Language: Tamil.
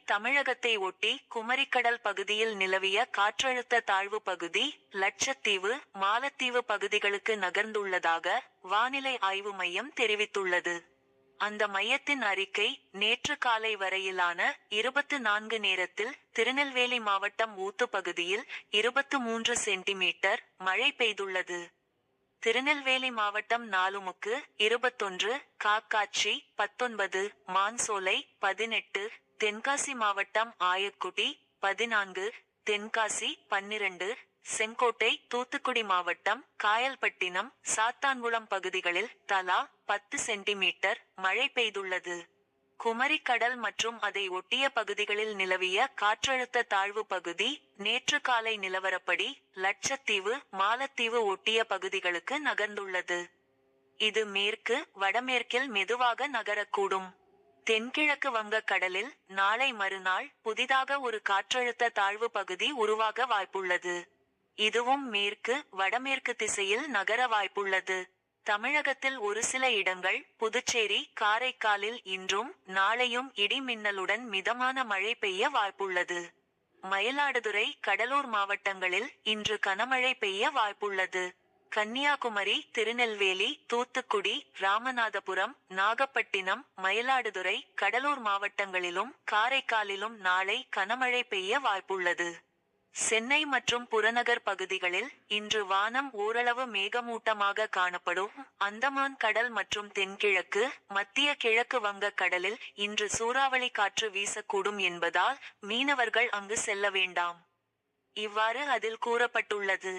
தமிழகத்தை ஒட்டி குமரிக்கடல் பகுதியில் நிலவிய காற்றழுத்த தாழ்வு பகுதி லட்சத்தீவு, மாலத்தீவு பகுதிகளுக்கு நகர்ந்துள்ளதாக வானிலை ஆய்வு மையம் தெரிவித்துள்ளது. அந்த மையத்தின் அறிக்கை நேற்று காலை வரையிலான 24 நேரத்தில் திருநெல்வேலி மாவட்டம் ஊத்து பகுதியில் 23 சென்டிமீட்டர் மழை பெய்துள்ளது. திருநெல்வேலி மாவட்டம் நாலுமுக்கு 21, காக்காட்சி 19, மான்சோலை 18, தென்காசி மாவட்டம் ஆயக்குடி 14, தென்காசி 12, செங்கோட்டை, தூத்துக்குடி மாவட்டம் காயல்பட்டினம், சாத்தான்குளம் பகுதிகளில் தலா 10 சென்டிமீட்டர் மழை பெய்துள்ளது. குமரிக்கடல் மற்றும் அதை ஒட்டிய பகுதிகளில் நிலவிய காற்றழுத்த தாழ்வு பகுதி நேற்று காலை நிலவரப்படி லட்சத்தீவு, மாலத்தீவு ஒட்டிய பகுதிகளுக்கு நகர்ந்துள்ளது. இது மேற்கு, வடமேற்கில் மெதுவாக நகரக்கூடும். தென்கிழக்கு வங்க கடலில் நாளை மறுநாள் புதிதாக ஒரு காற்றழுத்த தாழ்வு பகுதி உருவாக வாய்ப்புள்ளது. இதுவும் மேற்கு, வடமேற்கு திசையில் நகர வாய்ப்புள்ளது. தமிழகத்தில் ஒரு சில இடங்கள், புதுச்சேரி, காரைக்காலில் இன்றும் நாளையும் இடி மின்னலுடன் மிதமான மழை பெய்ய வாய்ப்புள்ளது. மயிலாடுதுறை, கடலூர் மாவட்டங்களில் இன்று கனமழை பெய்ய வாய்ப்புள்ளது. கன்னியாகுமரி, திருநெல்வேலி, தூத்துக்குடி, ராமநாதபுரம், நாகப்பட்டினம், மயிலாடுதுறை, கடலூர் மாவட்டங்களிலும் காரைக்காலிலும் நாளை கனமழை பெய்ய வாய்ப்புள்ளது. சென்னை மற்றும் புறநகர் பகுதிகளில் இன்று வானம் ஓரளவு மேகமூட்டமாக காணப்படும். அந்தமான் கடல் மற்றும் தென்கிழக்கு, மத்திய கிழக்கு வங்க கடலில் இன்று சூறாவளி காற்று வீசக்கூடும் என்பதால் மீனவர்கள் அங்கு செல்ல வேண்டாம். இவ்வாறு அதில் கூறப்பட்டுள்ளது.